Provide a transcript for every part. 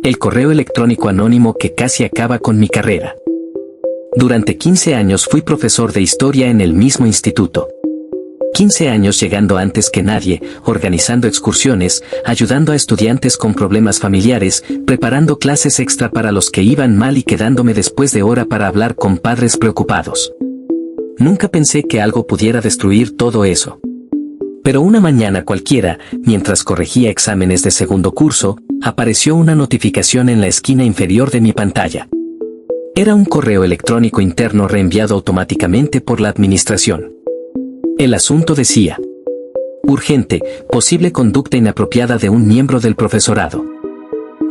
El correo electrónico anónimo que casi acaba con mi carrera. Durante 15 años fui profesor de historia en el mismo instituto. 15 años llegando antes que nadie, organizando excursiones, ayudando a estudiantes con problemas familiares, preparando clases extra para los que iban mal y quedándome después de hora para hablar con padres preocupados. Nunca pensé que algo pudiera destruir todo eso. Pero una mañana cualquiera, mientras corregía exámenes de segundo curso, apareció una notificación en la esquina inferior de mi pantalla. Era un correo electrónico interno reenviado automáticamente por la administración. El asunto decía: urgente, posible conducta inapropiada de un miembro del profesorado.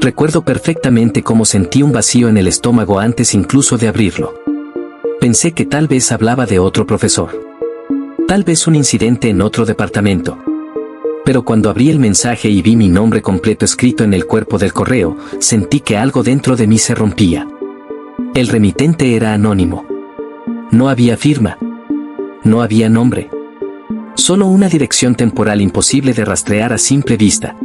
Recuerdo perfectamente cómo sentí un vacío en el estómago antes incluso de abrirlo. Pensé que tal vez hablaba de otro profesor. Tal vez un incidente en otro departamento. Pero cuando abrí el mensaje y vi mi nombre completo escrito en el cuerpo del correo, sentí que algo dentro de mí se rompía. El remitente era anónimo. No había firma. No había nombre. Solo una dirección temporal imposible de rastrear a simple vista.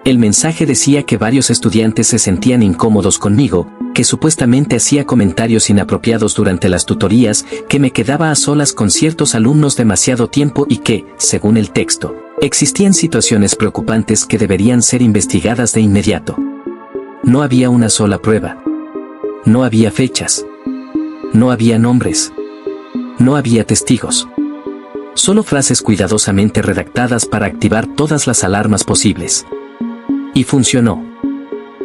El mensaje decía que varios estudiantes se sentían incómodos conmigo, que supuestamente hacía comentarios inapropiados durante las tutorías, que me quedaba a solas con ciertos alumnos demasiado tiempo y que, según el texto, existían situaciones preocupantes que deberían ser investigadas de inmediato. No había una sola prueba. No había fechas. No había nombres. No había testigos. Solo frases cuidadosamente redactadas para activar todas las alarmas posibles. Y funcionó.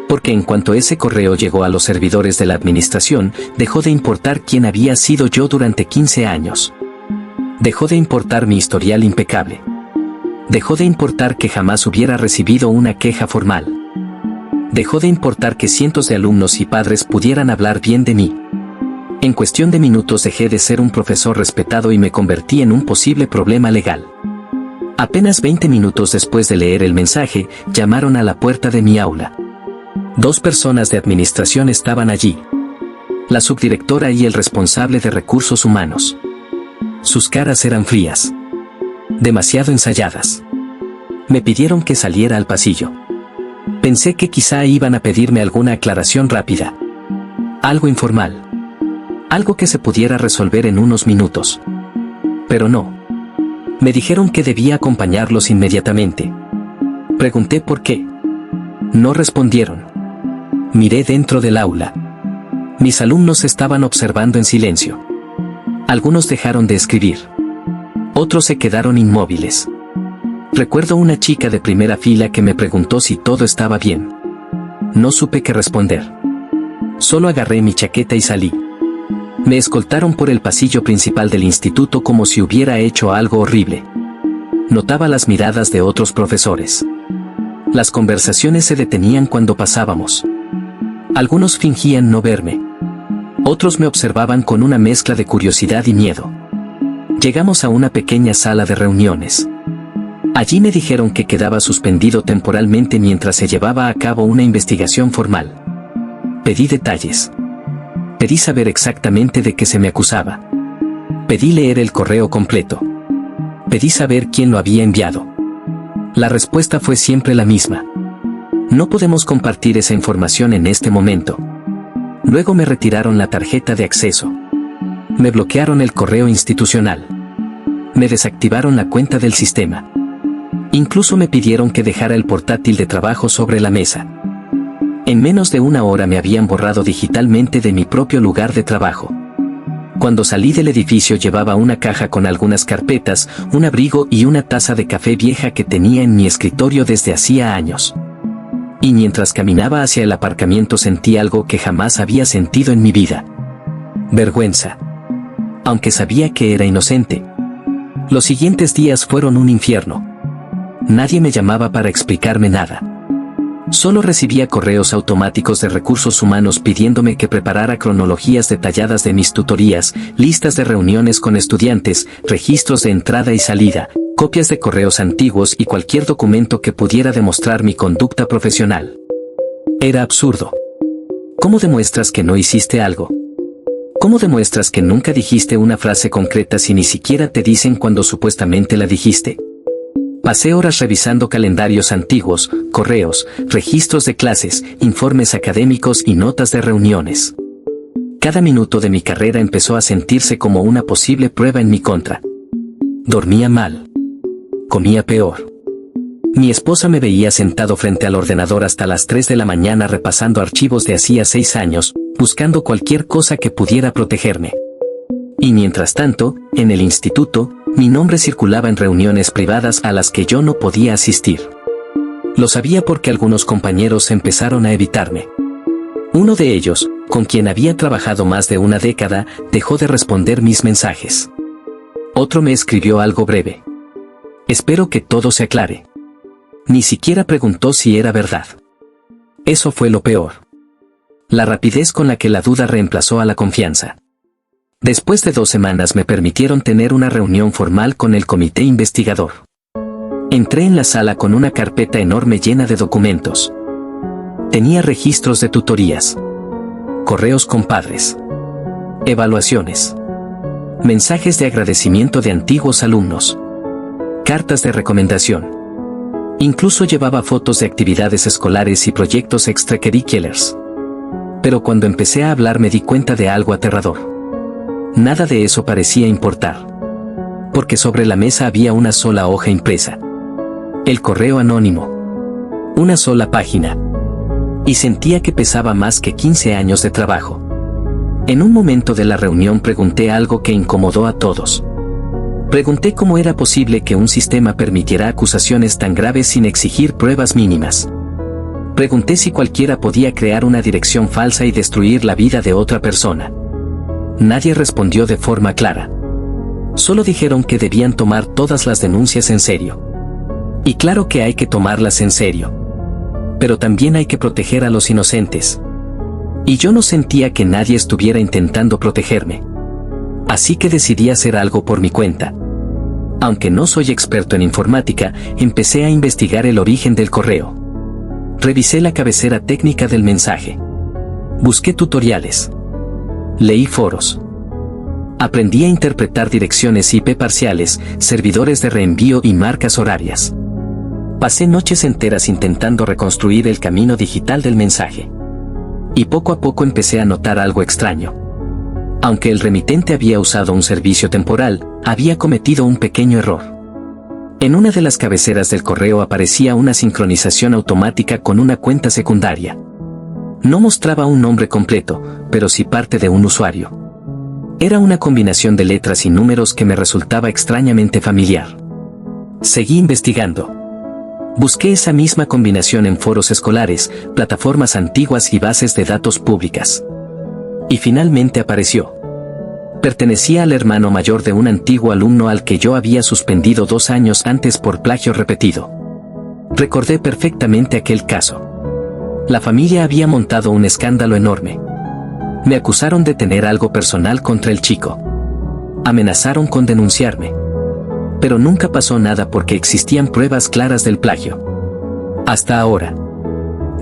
Porque en cuanto ese correo llegó a los servidores de la administración, dejó de importar quién había sido yo durante 15 años. Dejó de importar mi historial impecable. Dejó de importar que jamás hubiera recibido una queja formal. Dejó de importar que cientos de alumnos y padres pudieran hablar bien de mí. En cuestión de minutos dejé de ser un profesor respetado y me convertí en un posible problema legal. Apenas 20 minutos después de leer el mensaje, llamaron a la puerta de mi aula. 2 personas de administración estaban allí. La subdirectora y el responsable de recursos humanos. Sus caras eran frías. Demasiado ensayadas. Me pidieron que saliera al pasillo. Pensé que quizá iban a pedirme alguna aclaración rápida. Algo informal. Algo que se pudiera resolver en unos minutos. Pero no. Me dijeron que debía acompañarlos inmediatamente. Pregunté por qué. No respondieron. Miré dentro del aula. Mis alumnos estaban observando en silencio. Algunos dejaron de escribir. Otros se quedaron inmóviles. Recuerdo una chica de primera fila que me preguntó si todo estaba bien. No supe qué responder. Solo agarré mi chaqueta y salí. Me escoltaron por el pasillo principal del instituto como si hubiera hecho algo horrible. Notaba las miradas de otros profesores. Las conversaciones se detenían cuando pasábamos. Algunos fingían no verme. Otros me observaban con una mezcla de curiosidad y miedo. Llegamos a una pequeña sala de reuniones. Allí me dijeron que quedaba suspendido temporalmente mientras se llevaba a cabo una investigación formal. Pedí detalles. Pedí saber exactamente de qué se me acusaba. Pedí leer el correo completo. Pedí saber quién lo había enviado. La respuesta fue siempre la misma. No podemos compartir esa información en este momento. Luego me retiraron la tarjeta de acceso. Me bloquearon el correo institucional. Me desactivaron la cuenta del sistema. Incluso me pidieron que dejara el portátil de trabajo sobre la mesa. En menos de una hora me habían borrado digitalmente de mi propio lugar de trabajo. Cuando salí del edificio llevaba una caja con algunas carpetas, un abrigo y una taza de café vieja que tenía en mi escritorio desde hacía años. Y mientras caminaba hacia el aparcamiento sentí algo que jamás había sentido en mi vida. Vergüenza. Aunque sabía que era inocente. Los siguientes días fueron un infierno. Nadie me llamaba para explicarme nada. Solo recibía correos automáticos de recursos humanos pidiéndome que preparara cronologías detalladas de mis tutorías, listas de reuniones con estudiantes, registros de entrada y salida, copias de correos antiguos y cualquier documento que pudiera demostrar mi conducta profesional. Era absurdo. ¿Cómo demuestras que no hiciste algo? ¿Cómo demuestras que nunca dijiste una frase concreta si ni siquiera te dicen cuando supuestamente la dijiste? Pasé horas revisando calendarios antiguos, correos, registros de clases, informes académicos y notas de reuniones. Cada minuto de mi carrera empezó a sentirse como una posible prueba en mi contra. Dormía mal. Comía peor. Mi esposa me veía sentado frente al ordenador hasta las 3 de la mañana repasando archivos de hacía 6 años, buscando cualquier cosa que pudiera protegerme. Y mientras tanto, en el instituto, mi nombre circulaba en reuniones privadas a las que yo no podía asistir. Lo sabía porque algunos compañeros empezaron a evitarme. Uno de ellos, con quien había trabajado más de una década, dejó de responder mis mensajes. Otro me escribió algo breve. Espero que todo se aclare. Ni siquiera preguntó si era verdad. Eso fue lo peor. La rapidez con la que la duda reemplazó a la confianza. Después de 2 semanas me permitieron tener una reunión formal con el comité investigador. Entré en la sala con una carpeta enorme llena de documentos. Tenía registros de tutorías, correos con padres, evaluaciones, mensajes de agradecimiento de antiguos alumnos, cartas de recomendación. Incluso llevaba fotos de actividades escolares y proyectos extracurriculares. Pero cuando empecé a hablar me di cuenta de algo aterrador. Nada de eso parecía importar. Porque sobre la mesa había una sola hoja impresa. El correo anónimo. Una sola página. Y sentía que pesaba más que 15 años de trabajo. En un momento de la reunión pregunté algo que incomodó a todos. Pregunté cómo era posible que un sistema permitiera acusaciones tan graves sin exigir pruebas mínimas. Pregunté si cualquiera podía crear una dirección falsa y destruir la vida de otra persona. Nadie respondió de forma clara. Solo dijeron que debían tomar todas las denuncias en serio. Y claro que hay que tomarlas en serio. Pero también hay que proteger a los inocentes. Y yo no sentía que nadie estuviera intentando protegerme. Así que decidí hacer algo por mi cuenta. Aunque no soy experto en informática, empecé a investigar el origen del correo. Revisé la cabecera técnica del mensaje. Busqué tutoriales. Leí foros. Aprendí a interpretar direcciones IP parciales, servidores de reenvío y marcas horarias. Pasé noches enteras intentando reconstruir el camino digital del mensaje. Y poco a poco empecé a notar algo extraño. Aunque el remitente había usado un servicio temporal, había cometido un pequeño error. En una de las cabeceras del correo aparecía una sincronización automática con una cuenta secundaria. No mostraba un nombre completo, pero sí parte de un usuario. Era una combinación de letras y números que me resultaba extrañamente familiar. Seguí investigando. Busqué esa misma combinación en foros escolares, plataformas antiguas y bases de datos públicas. Y finalmente apareció. Pertenecía al hermano mayor de un antiguo alumno al que yo había suspendido 2 años antes por plagio repetido. Recordé perfectamente aquel caso. La familia había montado un escándalo enorme. Me acusaron de tener algo personal contra el chico. Amenazaron con denunciarme. Pero nunca pasó nada porque existían pruebas claras del plagio. Hasta ahora.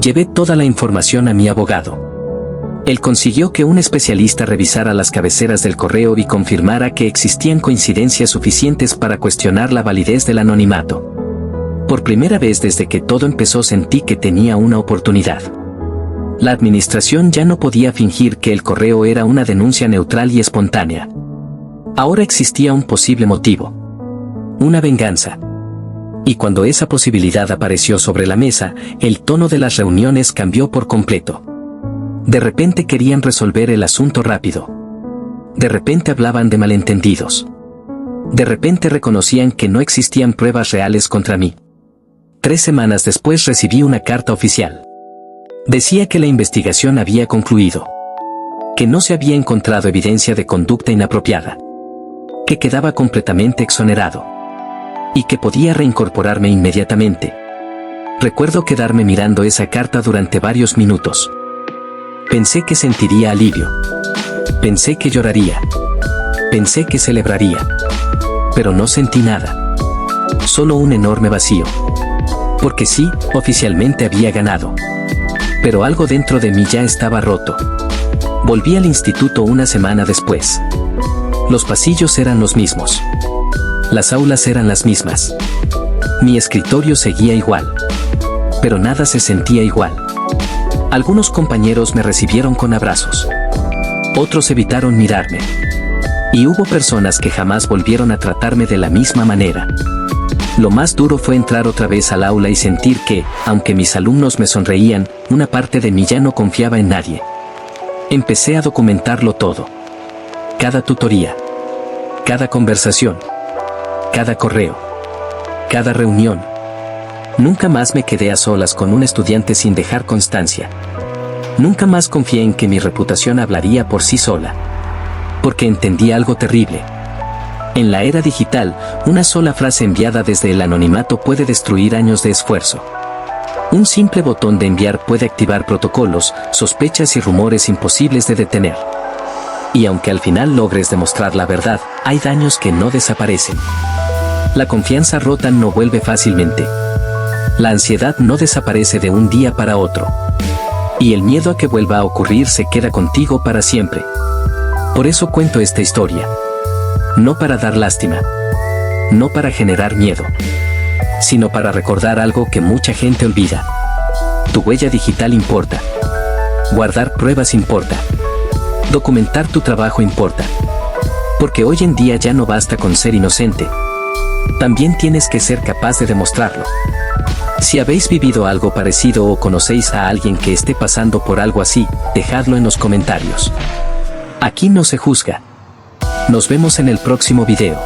Llevé toda la información a mi abogado. Él consiguió que un especialista revisara las cabeceras del correo y confirmara que existían coincidencias suficientes para cuestionar la validez del anonimato. Por primera vez desde que todo empezó sentí que tenía una oportunidad. La administración ya no podía fingir que el correo era una denuncia neutral y espontánea. Ahora existía un posible motivo. Una venganza. Y cuando esa posibilidad apareció sobre la mesa, el tono de las reuniones cambió por completo. De repente querían resolver el asunto rápido. De repente hablaban de malentendidos. De repente reconocían que no existían pruebas reales contra mí. 3 semanas después recibí una carta oficial. Decía que la investigación había concluido. Que no se había encontrado evidencia de conducta inapropiada. Que quedaba completamente exonerado. Y que podía reincorporarme inmediatamente. Recuerdo quedarme mirando esa carta durante varios minutos. Pensé que sentiría alivio. Pensé que lloraría. Pensé que celebraría. Pero no sentí nada. Solo un enorme vacío. Porque sí, oficialmente había ganado. Pero algo dentro de mí ya estaba roto. Volví al instituto una semana después. Los pasillos eran los mismos. Las aulas eran las mismas. Mi escritorio seguía igual. Pero nada se sentía igual. Algunos compañeros me recibieron con abrazos. Otros evitaron mirarme. Y hubo personas que jamás volvieron a tratarme de la misma manera. Lo más duro fue entrar otra vez al aula y sentir que, aunque mis alumnos me sonreían, una parte de mí ya no confiaba en nadie. Empecé a documentarlo todo. Cada tutoría. Cada conversación. Cada correo. Cada reunión. Nunca más me quedé a solas con un estudiante sin dejar constancia. Nunca más confié en que mi reputación hablaría por sí sola. Porque entendí algo terrible. En la era digital, una sola frase enviada desde el anonimato puede destruir años de esfuerzo. Un simple botón de enviar puede activar protocolos, sospechas y rumores imposibles de detener. Y aunque al final logres demostrar la verdad, hay daños que no desaparecen. La confianza rota no vuelve fácilmente. La ansiedad no desaparece de un día para otro. Y el miedo a que vuelva a ocurrir se queda contigo para siempre. Por eso cuento esta historia. No para dar lástima. No para generar miedo. Sino para recordar algo que mucha gente olvida. Tu huella digital importa. Guardar pruebas importa. Documentar tu trabajo importa. Porque hoy en día ya no basta con ser inocente. También tienes que ser capaz de demostrarlo. Si habéis vivido algo parecido o conocéis a alguien que esté pasando por algo así, dejadlo en los comentarios. Aquí no se juzga. Nos vemos en el próximo video.